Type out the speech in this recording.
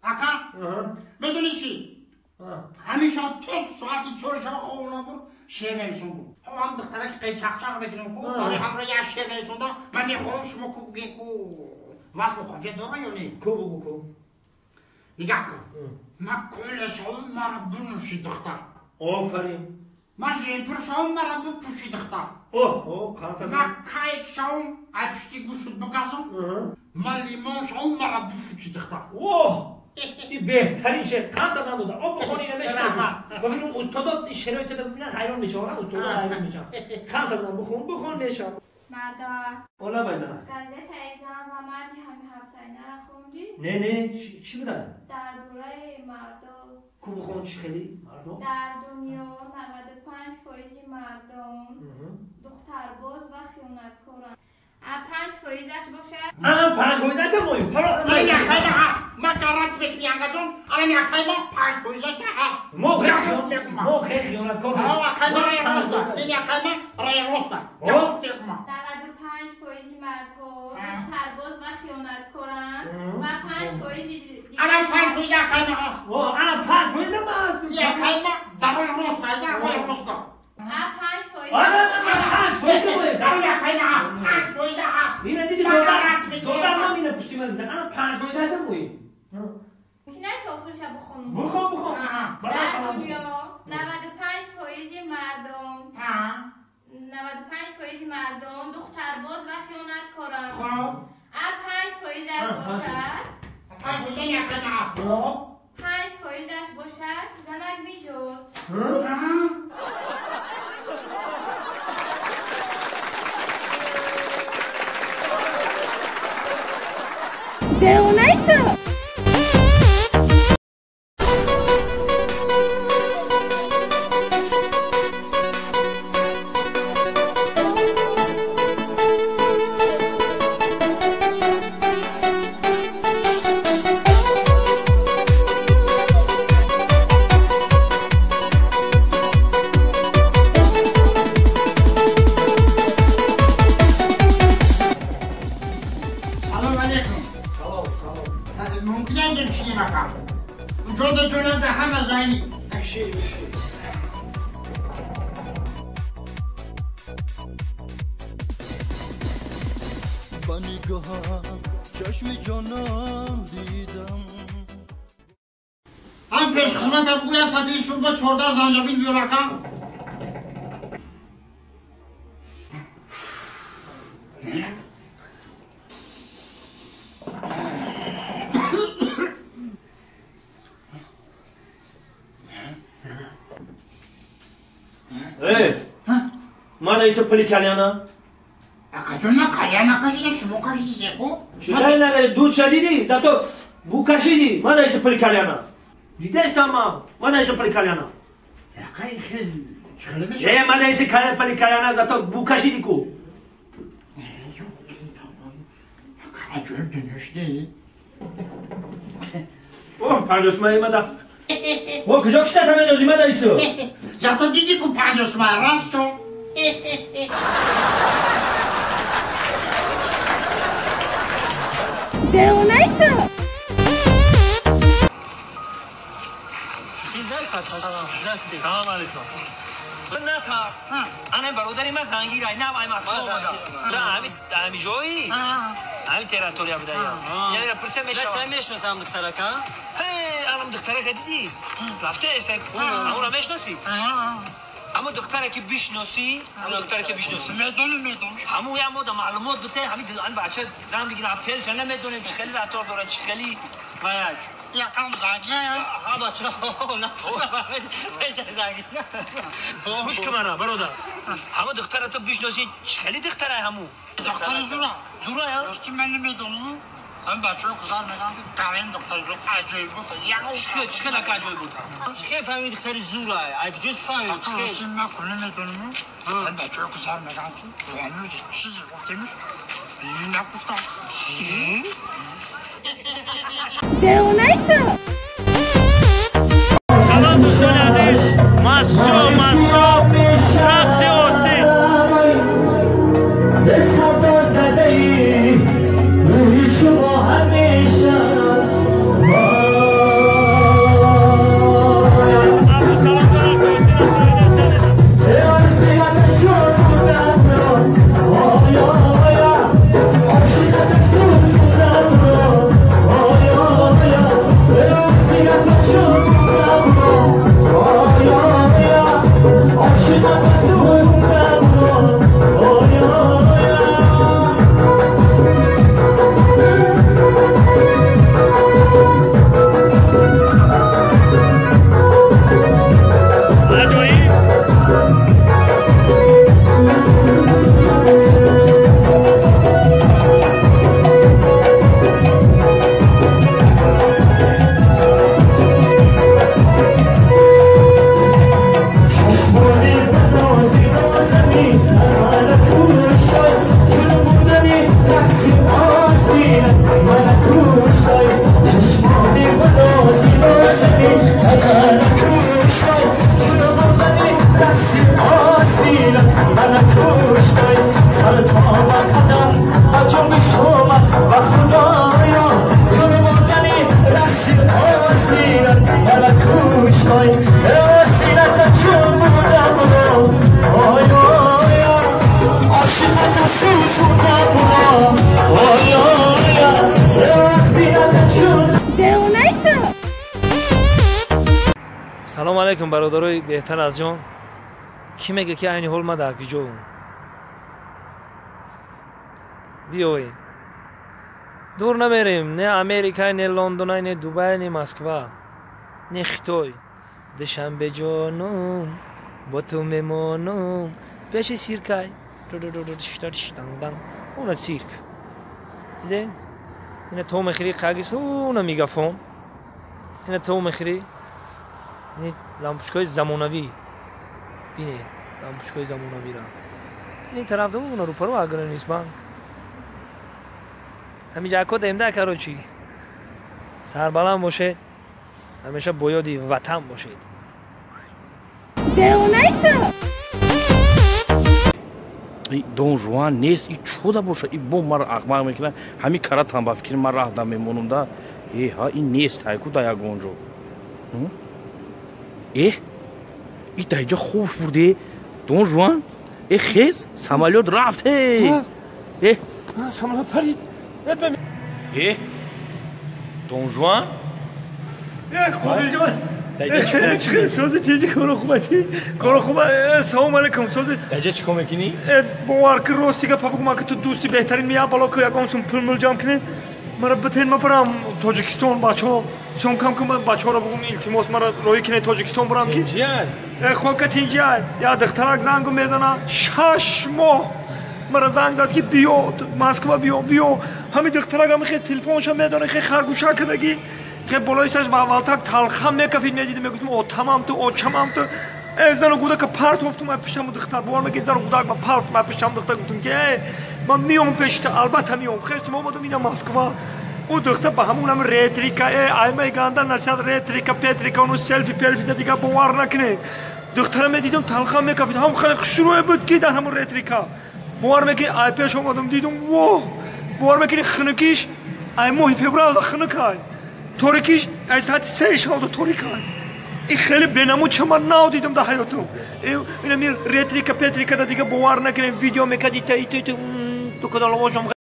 اکا بدونی چی؟ همیشه تو ساعتی چورش ها خونا بود شعر نویسون بود هم دختره که قید چقچق بگیرم کو برای همراه یه شعر نویسونده من میخوام شما کو بگین کو واسه مخافیت داره یا نه؟ کو بگو کو نگاه کن من کل شام مرا بنوشی دختر آفرین من جنپر شام مرا دو پوشی دختر کانتا من کایک شام عبشتی گوشت بگذم من لیمون شام مرا بفوچی دختر این بهترین شعر کانتا زن داده بخونی نمیشنم ببین اون استادا شرایط رو ببینن حیران میشن استادا حیران میشن کانتا زن بخون نشم مردا اولا بایزنم گازت ایزان و مردی همه هفته‌ای نخوندی؟ نه چی بودن؟ درباره مردا کو بخون چی خیلی؟ مردم؟ در دنیا 95% مردم دختر باز و خیانتکارن 5%ش باشه 5%ش مهم من یکای ما هست من گارانتی بهت میگم جون الان یکای ما 5%ش هست موقع خیانتکار یکای ما رای روستا این یکای ما رای روستا جون میگم 95% مردها دختر باز و خیانتکارن و 5% دیگه الان 5% یکای ما هست الان 5% ما هست یکای ما در رای روستا رای روستا 5% الان یکای ما هست 5% هست اینه دیدی دادم من اینه پشتی من میزن الان 5% مهم که نه که آخرش بخونم بخون در دنیا 95% مردم 95% مردم دختر باز و خیانتکارن خب 5%ش باشد 5% یکای ما هست 5%ش باشد زنک بیجوز Deonaito! هم پیش خدمت هم بویا سطحی شوربا 14 زنجبیل بیار اکا من ایسا پلی کلیانا اکا جون من کلیانا کشیدم شما کشیدی سیکو چی داری نداری دود شدیدی زاتو بو کشیدی من ایسا پلی کلیانا دیدهش تمام من ایسا پلی کلیانا اکای خیلی من ایسا پلی کلیانا زاتو بو کشیدی کو اکا جون دنشتی پنجاس مایی مده کجا کشتت همه نازی مده ایسا زاتو دیدی کو 50 ماه راست چون Deonaito! سلام علیکم نه تا انا برادری من زنگی رای نه وای مسئله اومدم نه همین جایی همین تریتوریا بوده یعنی رپورت میشه میشناسم دختره که الان دختره که دیدی رفته است اون رو میشناسی اما دختره که بیشناسی دختره که بیشناسی میدونم همون یه مورد معلومات بده همین الان بچه زن بگیرن فعلش نمیدونیم چه خیلی رفتار داره چه خیلی وای یکم زنگی ها بچه نه پیش زنگی خوش که منم برادر همون دختره تو بیشناسی چه خیلی دختره همون دختر زورا یا راستی من نمیدونم هم بچه ها کزار میگن که کارین دختر زور عجایب بود چه خیلی عجایب بود چه خیلی فهمید دختر زورا ای بجوز فهمید چه راستی من کنه میدونم هم بچه ها کزار میگن که هنوز چیزی گفتیمش نگفتم چی؟ Deonaito! سلام دوستان عزیز مصروف رقص اوستی به صدا زده ای روی شما همیشه салом алайкум бародарои беҳтар аз ҷон. Ки мега ки айни ҳол ма дар куҷоам? биёед. дур намерем, не Америка, не Лондон, не Дубай, не Москва, не Хитой. душанбе ҷонум бо ту мемонам пеши сиркай. Уна цирк. Диден? Ина то мехири қагис, уна мегафон. Ина то мехири. Ина лампочкаи замонавӣ. Бине, лампочкаи замонавиро. Ин тарафда уна рӯпару Аграрнисбанк. ҳамиҷа ко демда карочи. Сарбаланд бошед. ҳамеша бо ёди ватан бошед. Дон Жуан нест, и чуда боша, и бо мара ахмақ мекунад, ҳами каратам ба фикри ман рафта мемонам да. Ҳа ин нест, ҳайку да ягон ҷо. И да инҷа хуб бурде. Дон Жуан, хез, самолёт рафт. Самолёт парид. Дон Жуан? Хубиҷон. Сози тиҷи коро хубати. Коро хуба. Салом алайкум. Сози. Даҷа чӣ кор мекунӣ? Бовар ки ростига папук ма ки ту дӯсти беҳтарин мея бало ки ягон сум пул мулҷам кунед. Мара битен ма барам Тоҷикистон бачаҳо. Сомкам ки ман бачаҳоро бугум илтимос мара роҳӣ кинед Тоҷикистон барам ки. Хока тинҷиай. Я духтарак зангу мезана 6 моҳ. Мара занг зад ки биё Москва биё. Ҳамин духтарак ҳами хел телефонша медоне хел харгӯшака беги. Хел болои сараш валтак талхам мекафид медидим мегуфтим отамам ту очамам ту. Зану гудака парт офтум ай пешам духтар. Бовар мегӣ зану гудак ма парт ма пешам духтар гуфтум ки ман миём пешита албатта миём. Хестим омадам ина Москва. У духтар ба ҳамунам ретрика аймаи ганда насият ретрика петрика ону селфи пелфида дига бовар накунед. Духтара медидам талхам мекафид. Ҳам хеле хушрӯе буд ки дар ҳамун ретрика. Бовар мекунӣ ай пеш омадам дидум во. Бовар мекунӣ хунукиш ай моҳи февралда хунукай. Торикиш ай саати 3 шабда торикай. И хеле бенамуд чаман нав дидам дар ҳаётум. Ина мир ретрика петрика да дига бовар накунем видео мекади та иту ту кадаловожам